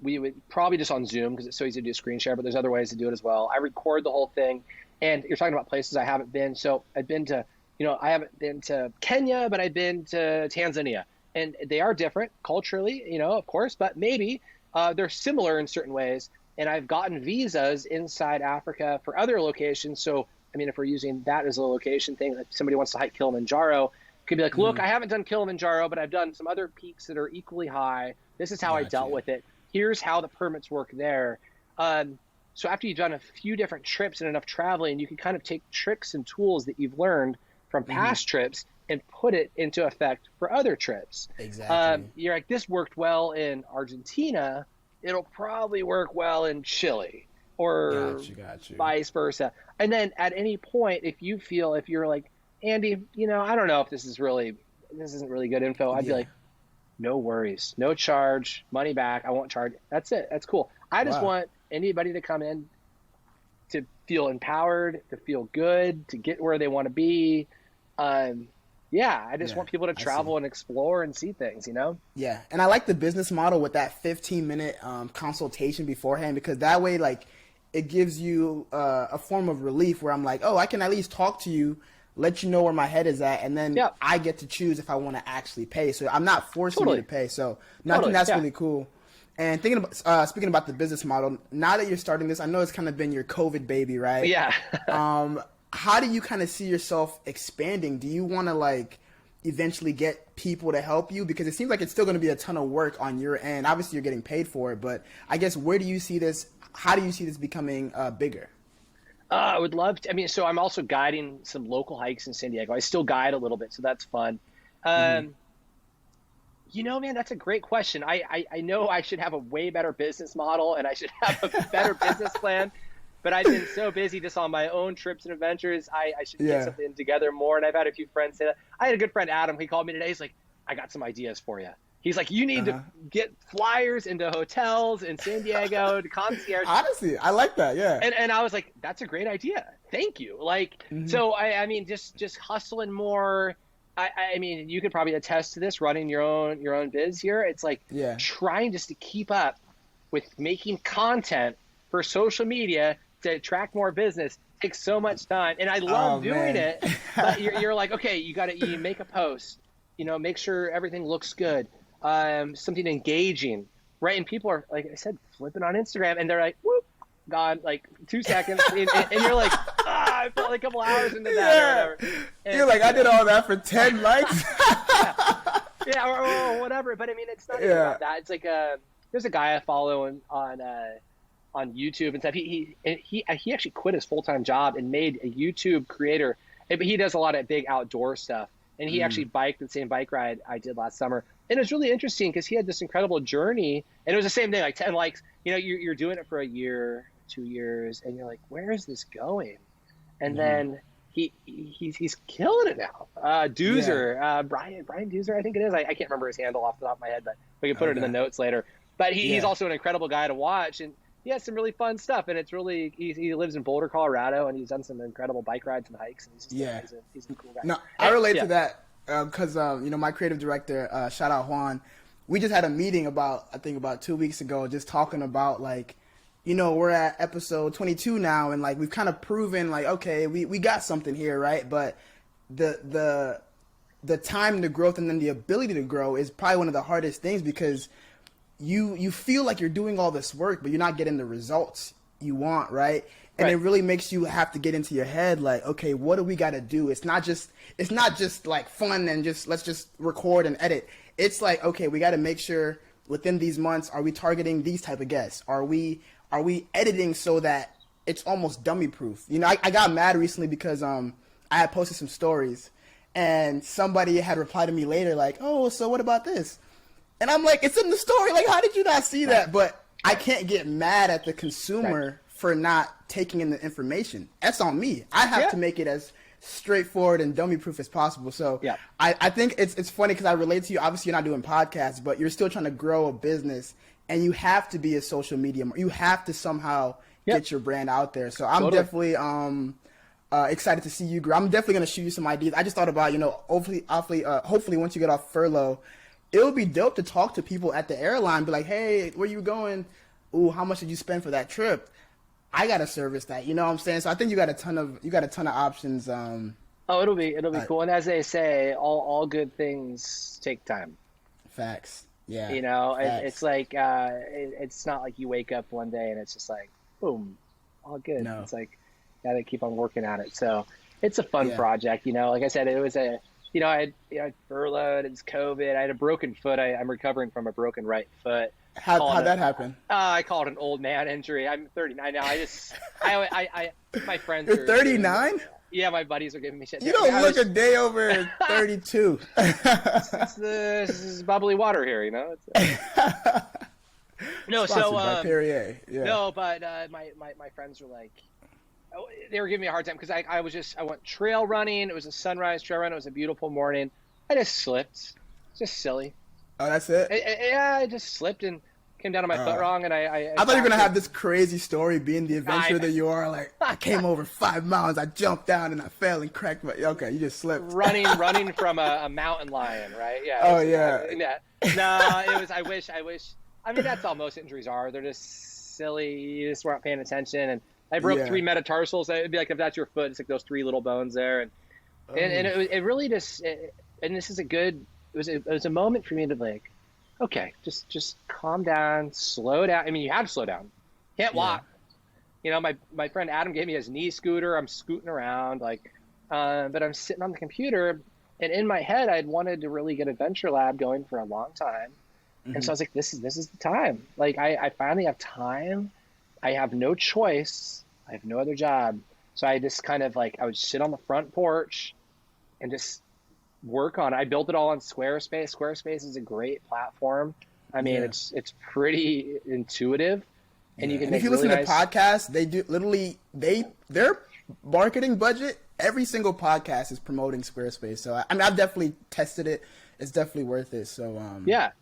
We would probably just on Zoom because it's so easy to do screen share, but there's other ways to do it as well. I record the whole thing, and you're talking about places I haven't been. So I've been to, I haven't been to Kenya, but I've been to Tanzania. And they are different culturally, of course, but maybe they're similar in certain ways. And I've gotten visas inside Africa for other locations. So, if we're using that as a location thing, if somebody wants to hike Kilimanjaro, could be like, look, I haven't done Kilimanjaro, but I've done some other peaks that are equally high. This is how I dealt with it. Here's how the permits work there. So after you've done a few different trips and enough traveling, you can kind of take tricks and tools that you've learned from past trips and put it into effect for other trips. Exactly. You're like, this worked well in Argentina. It'll probably work well in Chile, or vice versa. And then at any point, if you're like, Andy, I don't know if this isn't really good info, I'd be like, no worries, no charge, money back. I won't charge. That's it. That's cool. I just want anybody to come in to feel empowered, to feel good, to get where they want to be. I just want people to travel and explore and see things, Yeah, and I like the business model with that 15-minute consultation beforehand, because that way, like, it gives you a form of relief where I'm like, oh, I can at least talk to you, let you know where my head is at, and then I get to choose if I want to actually pay. So I'm not forcing you to pay. So I think that's really cool. And thinking about speaking about the business model, now that you're starting this, I know it's kind of been your COVID baby, right? Yeah. How do you kind of see yourself expanding? Do you want to like eventually get people to help you? Because it seems like it's still going to be a ton of work on your end. Obviously, you're getting paid for it, but I guess where do you see this? How do you see this becoming bigger? I would love to. So I'm also guiding some local hikes in San Diego. I still guide a little bit, so that's fun. Man, that's a great question. I know I should have a way better business model, and I should have a better business plan. But I've been so busy just on my own trips and adventures. I should get something together more. And I've had a few friends say that. I had a good friend, Adam. He called me today. He's like, I got some ideas for you. He's like, you need to get flyers into hotels in San Diego to concierge. Honestly, I like that. Yeah. And I was like, that's a great idea. Thank you. Like, so just hustling more. You could probably attest to this, running your own biz here. It's like trying just to keep up with making content for social media to attract more business takes so much time, and I love doing it. But you're like, okay, you make a post, make sure everything looks good, something engaging, right? And people are, like I said, flipping on Instagram, and they're like, whoop, gone, like 2 seconds, and you're like, I felt like a couple hours into that or whatever. And, you're like, I did all that for 10 likes. Yeah, or whatever. But I mean, it's not even about that. It's like there's a guy I follow on YouTube and stuff. He actually quit his full-time job and made a YouTube creator. But he does a lot of big outdoor stuff. And he actually biked the same bike ride I did last summer. And it was really interesting because he had this incredible journey. And it was the same thing, like 10 likes. You know, you're doing it for a year, 2 years, and you're like, where is this going? And then he's killing it now. Doozer, Brian Doozer, I think it is. I can't remember his handle off the top of my head, but we can put it in the notes later. But he's also an incredible guy to watch. And he has some really fun stuff, and it's really he lives in Boulder, Colorado, and he's done some incredible bike rides and hikes. And he's a cool guy. No, I relate to that because my creative director, shout out Juan, we just had a meeting about 2 weeks ago, just talking about like, we're at episode 22 now, and like we've kind of proven like, okay, we got something here, right? But the time to growth and then the ability to grow is probably one of the hardest things because you feel like you're doing all this work, but you're not getting the results you want, right? And it really makes you have to get into your head, like, okay, what do we got to do? It's not just like fun and let's just record and edit. It's like, okay, we got to make sure within these months, are we targeting these type of guests? Are we editing so that it's almost dummy proof? I got mad recently because I had posted some stories and somebody had replied to me later like, oh, so what about this? And I'm like, it's in the story. Like, how did you not see that? But I can't get mad at the consumer for not taking in the information. That's on me. I have to make it as straightforward and dummy proof as possible. So I think it's funny because I relate to you. Obviously, you're not doing podcasts, but you're still trying to grow a business, and you have to be a social medium. You have to somehow get your brand out there. So I'm definitely excited to see you grow. I'm definitely going to shoot you some ideas. I just thought about, hopefully once you get off furlough, it would be dope to talk to people at the airline, be like, hey, where you going? Ooh, how much did you spend for that trip? I got to service that. You know what I'm saying? So I think you got a ton of options. It'll be cool. And as they say, all good things take time. Facts. Yeah. It's like, it's not like you wake up one day and it's just like, boom, all good. No. It's like, got to keep on working at it. So it's a fun project. Like I said, it was I had furloughed, it's COVID. I had a broken foot. I'm recovering from a broken right foot. How'd that happen? I call it an old man injury. I'm 39 now. My friends You're 39? Yeah, my buddies are giving me shit. You don't look a day over 32. This is bubbly water here, No, so by Perrier. Yeah. No, but my friends were like, they were giving me a hard time because I went trail running. It was a sunrise trail run. It was a beautiful morning. I just slipped. Just silly. Oh, that's it? I just slipped and came down on my foot wrong. And I thought you were going to have this crazy story being the adventurer that you are. Like, I came over 5 miles. I jumped down and I fell and cracked my... Okay, you just slipped. Running from a mountain lion, right? Yeah. Oh, yeah. No, it was... I wish... I mean, that's all most injuries are. They're just silly. You just weren't paying attention. And I broke 3 metatarsals. It'd be like if that's your foot, it's like those 3 little bones there, and it really just. And this is a good. It was a moment for me to like, okay, just calm down, slow down. I mean, you have to slow down. Can't walk. My friend Adam gave me his knee scooter. I'm scooting around like, but I'm sitting on the computer, and in my head, I'd wanted to really get Adventure Lab going for a long time, and so I was like, this is the time. Like, I finally have time. I have no choice. I have no other job. So I just kind of like, I would sit on the front porch and just work on it. I built it all on Squarespace. Squarespace is a great platform. I mean, it's pretty intuitive, and you can. And make if you really listen to podcasts, they do literally their marketing budget. Every single podcast is promoting Squarespace. So I mean, I've definitely tested it. It's definitely worth it. So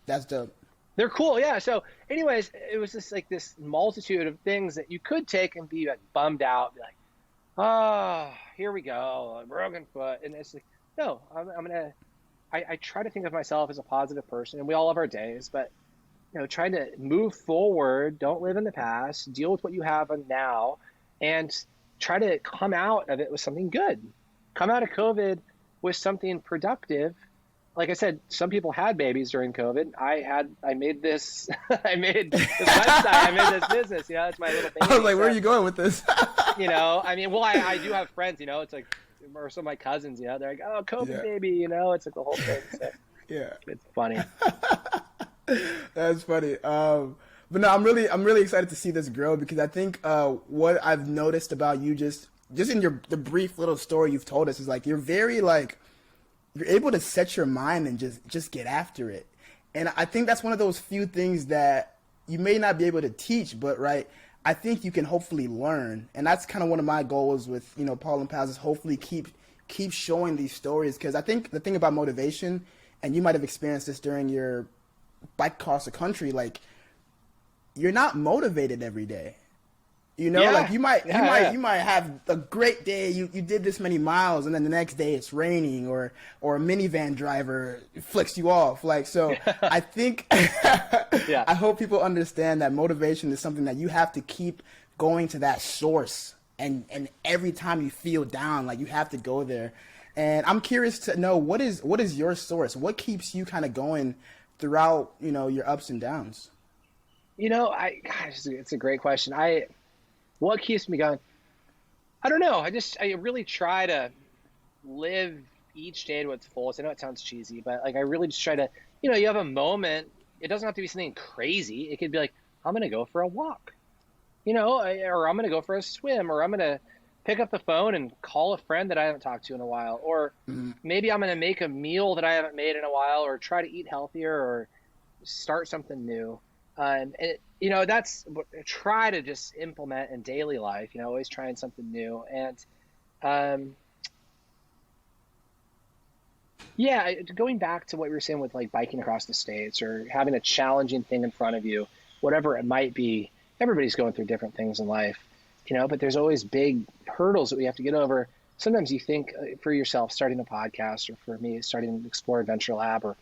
that's dope. They're cool, yeah. So, anyways, it was just like this multitude of things that you could take and be like bummed out, be like, "Oh, here we go, a broken foot." And it's like, no, I'm gonna. I try to think of myself as a positive person, and we all have our days, but trying to move forward. Don't live in the past. Deal with what you have now, and try to come out of it with something good. Come out of COVID with something productive. Like I said, some people had babies during COVID. I made this website. I made this business. It's my little baby. I was like, where are you going with this? I mean, well, I do have friends. It's like, or some of my cousins. They're like, oh, COVID baby. It's like the whole thing. So, Yeah. It's funny. That's funny. But no, I'm really excited to see this grow because I think what I've noticed about you just in the brief little story you've told us is like you're very like you're able to set your mind and just get after it. And I think that's one of those few things that you may not be able to teach, but right, I think you can hopefully learn. And that's kind of one of my goals with, Paul and Pals is hopefully keep showing these stories because I think the thing about motivation, and you might have experienced this during your bike across the country, like you're not motivated every day. Like you might have a great day. You did this many miles, and then the next day it's raining, or a minivan driver flicks you off. Like so, I think I hope people understand that motivation is something that you have to keep going to that source, and every time you feel down, like you have to go there. And I'm curious to know what is your source? What keeps you kind of going throughout your ups and downs? It's a great question. What keeps me going? I don't know. I really try to live each day to its fullest. I know it sounds cheesy, but like I really just try to, you have a moment. It doesn't have to be something crazy. It could be like, I'm going to go for a walk, or I'm going to go for a swim, or I'm going to pick up the phone and call a friend that I haven't talked to in a while, or maybe I'm going to make a meal that I haven't made in a while, or try to eat healthier, or start something new. That's what I try to just implement in daily life, always trying something new. And, going back to what we were saying with like biking across the States or having a challenging thing in front of you, whatever it might be, everybody's going through different things in life, but there's always big hurdles that we have to get over. Sometimes you think for yourself, starting a podcast, or for me, starting Explore Adventure Lab, or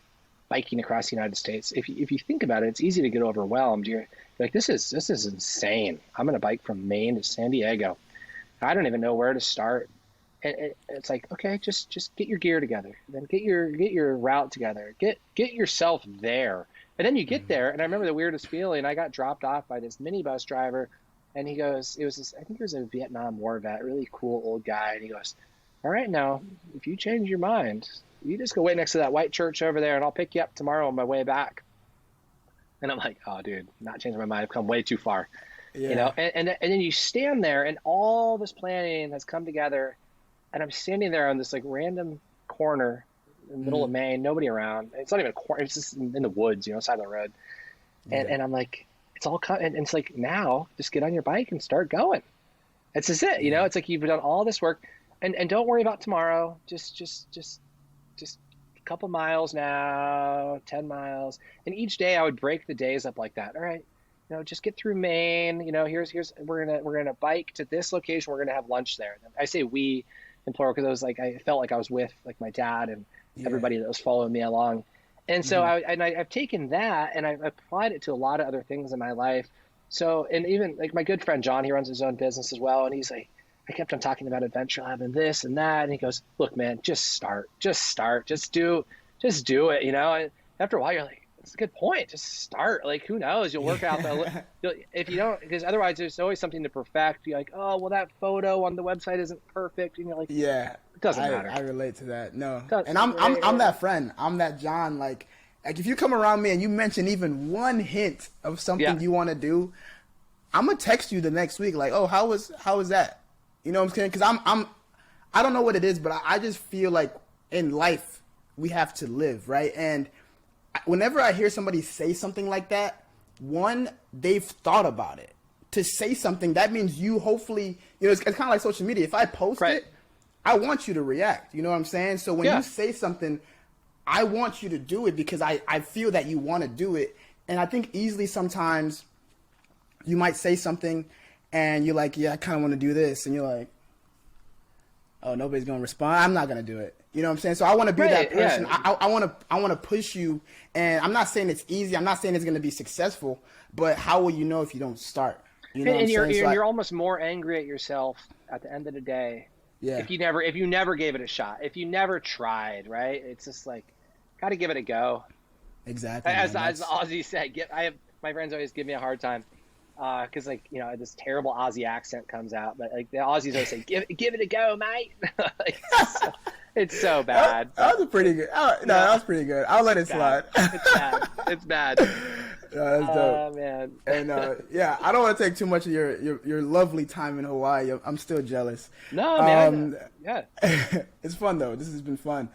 biking across the United States. If you think about it, it's easy to get overwhelmed. You're like, this is insane. I'm going to bike from Maine to San Diego. I don't even know where to start. And it's like, okay, just get your gear together, then get your route together, get yourself there. And then you get there. And I remember the weirdest feeling. I got dropped off by this minibus driver, and he goes, I think it was a Vietnam War vet, really cool old guy. And he goes, all right, now, if you change your mind, you just go wait next to that white church over there, and I'll pick you up tomorrow on my way back. And I'm like, oh, dude, not changing my mind. I've come way too far. Yeah. And then you stand there, and all this planning has come together, and I'm standing there on this like random corner in the middle of Maine, nobody around. It's not even a corner. It's just in the woods, side of the road. And I'm like, it's all cut. And it's like, now just get on your bike and start going. It's just it, it's like you've done all this work, and don't worry about tomorrow. Just a couple miles now, 10 miles. And each day I would break the days up like that. All right, just get through Maine. Here's we're gonna bike to this location. We're gonna have lunch there. I say we in plural because I felt like I was with like my dad and everybody that was following me along. And so I've taken that and I've applied it to a lot of other things in my life. So, and even like my good friend John, he runs his own business as well, and he's like, I kept on talking about Adventure Lab and this and that. And he goes, look, man, just start, just do it. And after a while, you're like, that's a good point. Just start. Like, who knows? You'll work out. If you don't, because otherwise there's always something to perfect. You're like, oh, well, that photo on the website isn't perfect. And you're like, it doesn't matter. I relate to that. No. And I'm that friend. I'm that John. Like if you come around me and you mention even one hint of something you want to do, I'm going to text you the next week. Like, oh, how was that? You know what I'm saying? Because I don't know what it is, but I just feel like in life we have to live, right? And whenever I hear somebody say something like that, one, they've thought about it. To say something, that means you hopefully, it's kind of like social media. If I post it, I want you to react. You know what I'm saying? So when you say something, I want you to do it because I feel that you want to do it. And I think easily sometimes you might say something and you're like, I kind of want to do this. And you're like, oh, nobody's going to respond. I'm not going to do it. You know what I'm saying? So I want to be that person. Yeah. I want to push you. And I'm not saying it's easy. I'm not saying it's going to be successful. But how will you know if you don't start? You know and you're almost more angry at yourself at the end of the day. Yeah. If you never gave it a shot, if you never tried, right? It's just like, got to give it a go. Exactly. As the Aussie said, my friends always give me a hard time. Because this terrible Aussie accent comes out, but like the Aussies always say, "Give it a go, mate." It's so bad. That was a pretty good. That was pretty good. I'll let it slide. It's bad. It's bad. No, that's dope. Oh man. And I don't want to take too much of your lovely time in Hawaii. I'm still jealous. No, man. Yeah. It's fun though. This has been fun.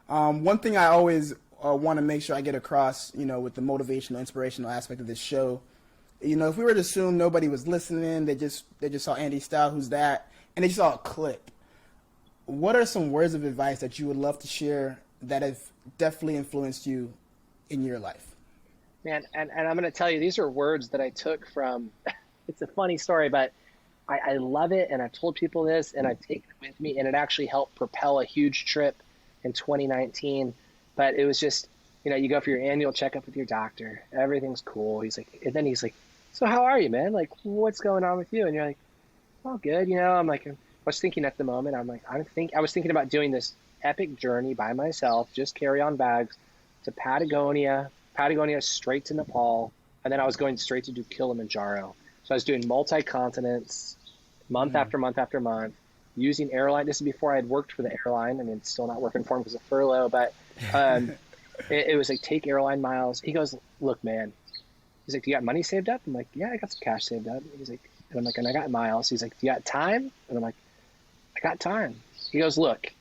One thing I always want to make sure I get across, with the motivational, inspirational aspect of this show, if we were to assume nobody was listening, they just saw Andy Stout, who's that, and they just saw a clip. What are some words of advice that you would love to share that have definitely influenced you in your life? Man, and I'm going to tell you, these are words that I took from, it's a funny story, but I love it, and I've told people this, and I've taken it with me, and it actually helped propel a huge trip in 2019. But it was just, you go for your annual checkup with your doctor. Everything's cool. He's like, so how are you, man? Like, what's going on with you? And you're like, oh, good. I'm like, I was thinking at the moment, I was thinking about doing this epic journey by myself, just carry-on bags, to Patagonia straight to Nepal, and then I was going straight to do Kilimanjaro. So I was doing multi-continents, month after month after month, using airline. This is before I had worked for the airline. I mean, it's still not working for him because of furlough, but it was like, take airline miles. He goes, look, man. He's like, do you got money saved up? I'm like, yeah, I got some cash saved up. He's like, and I'm like, and I got miles. He's like, do you got time? And I'm like, I got time. He goes, look,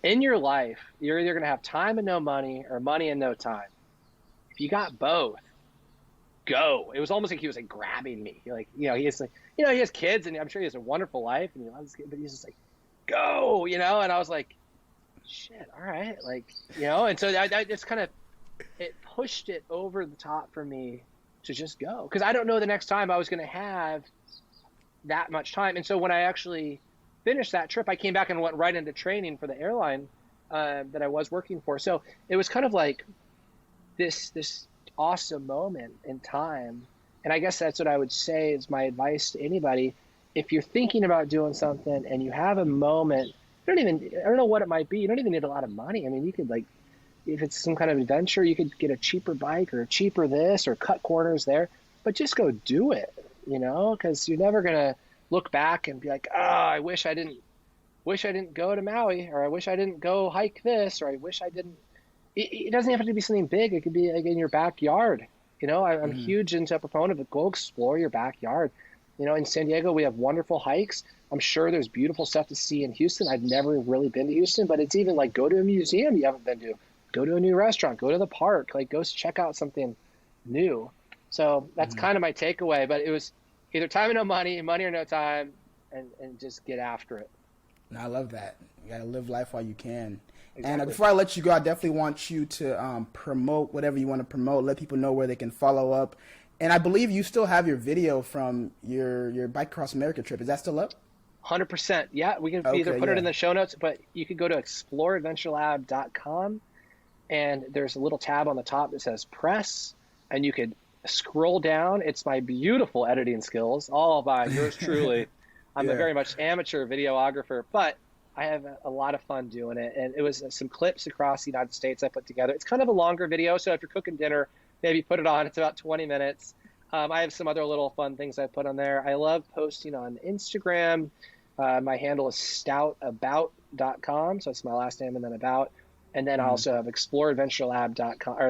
in your life, you're either going to have time and no money or money and no time. If you got both, go. It was almost like he was like grabbing me. He has kids, and I'm sure he has a wonderful life, and he loves kids, but he's just like, go, and I was like, shit, all right, and so I just kind of, it pushed it over the top for me to just go, because I don't know the next time I was going to have that much time. And so when I actually finished that trip, I came back and went right into training for the airline that I was working for. So it was kind of like this awesome moment in time. And I guess that's what I would say is my advice to anybody. If you're thinking about doing something and you have a moment, I don't know what it might be. You don't even need a lot of money. I mean, you could, if it's some kind of adventure, you could get a cheaper bike or cheaper this or cut corners there, but just go do it, because you're never going to look back and be like, oh, I wish I didn't go to Maui, or I wish I didn't go hike this, or I wish I didn't. It doesn't have to be something big. It could be like in your backyard. I'm huge into a proponent of go explore your backyard. In San Diego, we have wonderful hikes. I'm sure there's beautiful stuff to see in Houston. I've never really been to Houston, but it's even like go to a museum you haven't been to, go to a new restaurant, go to the park, go check out something new. So that's kind of my takeaway, but it was either time and no money, money or no time, and just get after it. I love that. You got to live life while you can. Exactly. And before I let you go, I definitely want you to promote whatever you want to promote. Let people know where they can follow up. And I believe you still have your video from your Bike Across America trip. Is that still up? 100%. Yeah, we can either put it in the show notes, but you could go to exploreadventurelab.com, and there's a little tab on the top that says press, and you could scroll down. It's my beautiful editing skills, all by yours truly. I'm a very much amateur videographer, but I have a lot of fun doing it. And it was some clips across the United States I put together. It's kind of a longer video, so if you're cooking dinner, maybe put it on. It's about 20 minutes. I have some other little fun things I put on there. I love posting on Instagram. My handle is stoutabout.com, so it's my last name and then about. And then I also have exploreadventurelab.com, or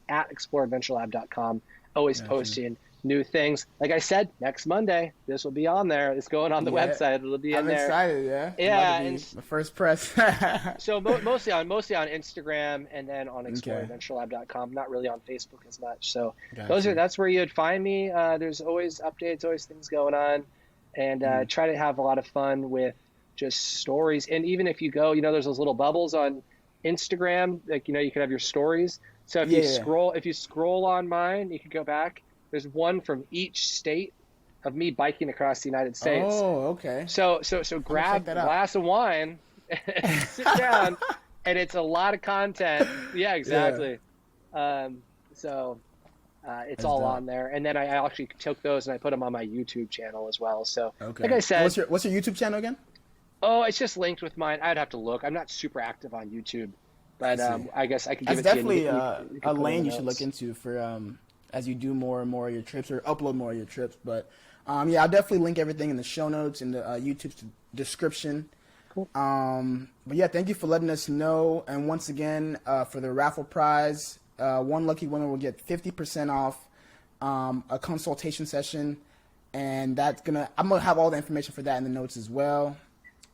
at exploreadventurelab.com, always posting new things. Like I said, next Monday, this will be on there. It's going on the website. It'll be in there. I'm excited, Yeah. And the first press. So mostly on Instagram, and then on exploreadventurelab.com. Not really on Facebook as much. So that's where you'd find me. There's always updates, always things going on, and try to have a lot of fun with just stories. And even if you go, there's those little bubbles on Instagram, you can have your stories. So if you scroll on mine, you can go back. There's one from each state of me biking across the United States. Oh, okay. So grab a glass of wine and sit down, and it's a lot of content. Yeah, exactly. It's all on there. And then I actually took those and I put them on my YouTube channel as well. So like I said, what's your YouTube channel again? Oh, it's just linked with mine. I'd have to look. I'm not super active on YouTube, but I guess I could give That's it to you. That's definitely a lane you should look into for as you do more and more of your trips or upload more of your trips. But I'll definitely link everything in the show notes in the YouTube description. Cool. But yeah, thank you for letting us know. And once again, for the raffle prize, one lucky winner will get 50% off a consultation session, and I'm gonna have all the information for that in the notes as well.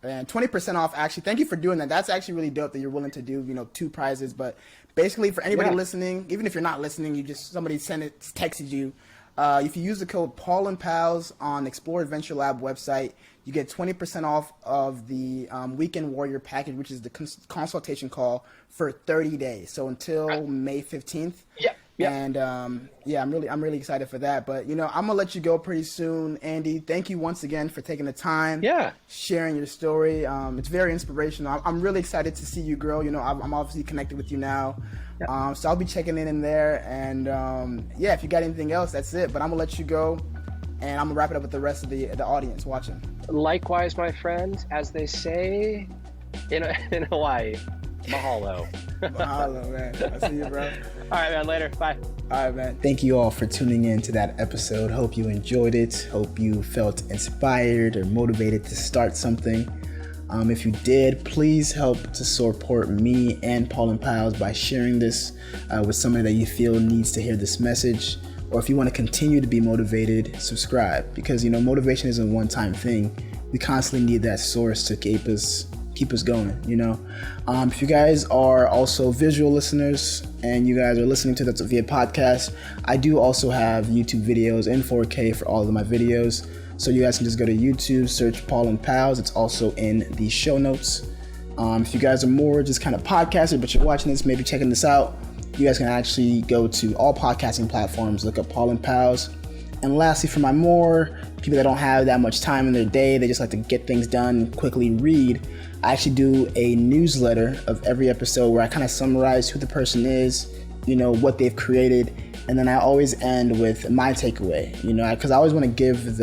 And 20% off, actually, thank you for doing that. That's actually really dope that you're willing to do, 2 prizes. But basically, for anybody listening, even if you're not listening, somebody texted you. If you use the code Paul and Pals on Explore Adventure Lab website, you get 20% off of the Weekend Warrior package, which is the consultation call for 30 days. So until May 15th. Yeah. Yeah. And I'm really excited for that. But I'm gonna let you go pretty soon, Andy. Thank you once again for taking the time. Yeah. Sharing your story. It's very inspirational. I'm really excited to see you grow. I'm obviously connected with you now. Yeah. So I'll be checking in there. And if you got anything else, that's it. But I'm gonna let you go, and I'm gonna wrap it up with the rest of the audience watching. Likewise, my friend, as they say in Hawaii. Mahalo. Mahalo, man. I'll see you, bro. All right, man. Later. Bye. All right, man. Thank you all for tuning in to that episode. Hope you enjoyed it. Hope you felt inspired or motivated to start something. If you did, please help to support me and Paul and Pals by sharing this with somebody that you feel needs to hear this message. Or if you want to continue to be motivated, subscribe. Because, motivation isn't a one-time thing. We constantly need that source to keep us going. If you guys are also visual listeners and you guys are listening to that via podcast, I do also have YouTube videos in 4K for all of my videos, so you guys can just go to YouTube, search Paul and Pals. It's also in the show notes. If you guys are more just kind of podcasters but you're watching this, maybe checking this out, you guys can actually go to all podcasting platforms, look up Paul and Pals. And lastly, for my more people that don't have that much time in their day, they just like to get things done, quickly read, I actually do a newsletter of every episode where I kind of summarize who the person is, what they've created, and then I always end with my takeaway, because I always want to give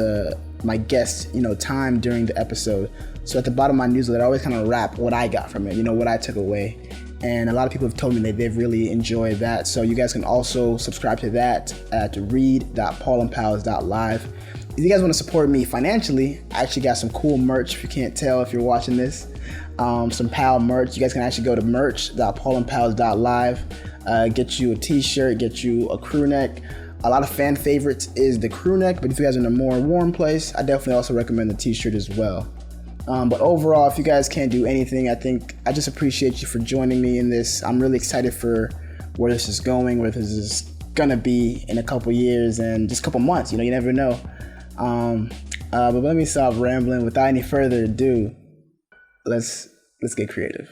my guests, time during the episode. So at the bottom of my newsletter, I always kind of wrap what I got from it, what I took away. And a lot of people have told me that they've really enjoyed that. So you guys can also subscribe to that at read.paulandpals.live. If you guys want to support me financially, I actually got some cool merch, if you can't tell if you're watching this. Some Pal merch. You guys can actually go to merch.paulandpals.live, get you a t-shirt, get you a crew neck. A lot of fan favorites is the crew neck, but if you guys are in a more warm place, I definitely also recommend the t-shirt as well. But overall, if you guys can't do anything, I just appreciate you for joining me in this. I'm really excited for where this is going, where this is gonna be in a couple years and just a couple months. You never know. But let me stop rambling. Without any further ado, let's get creative.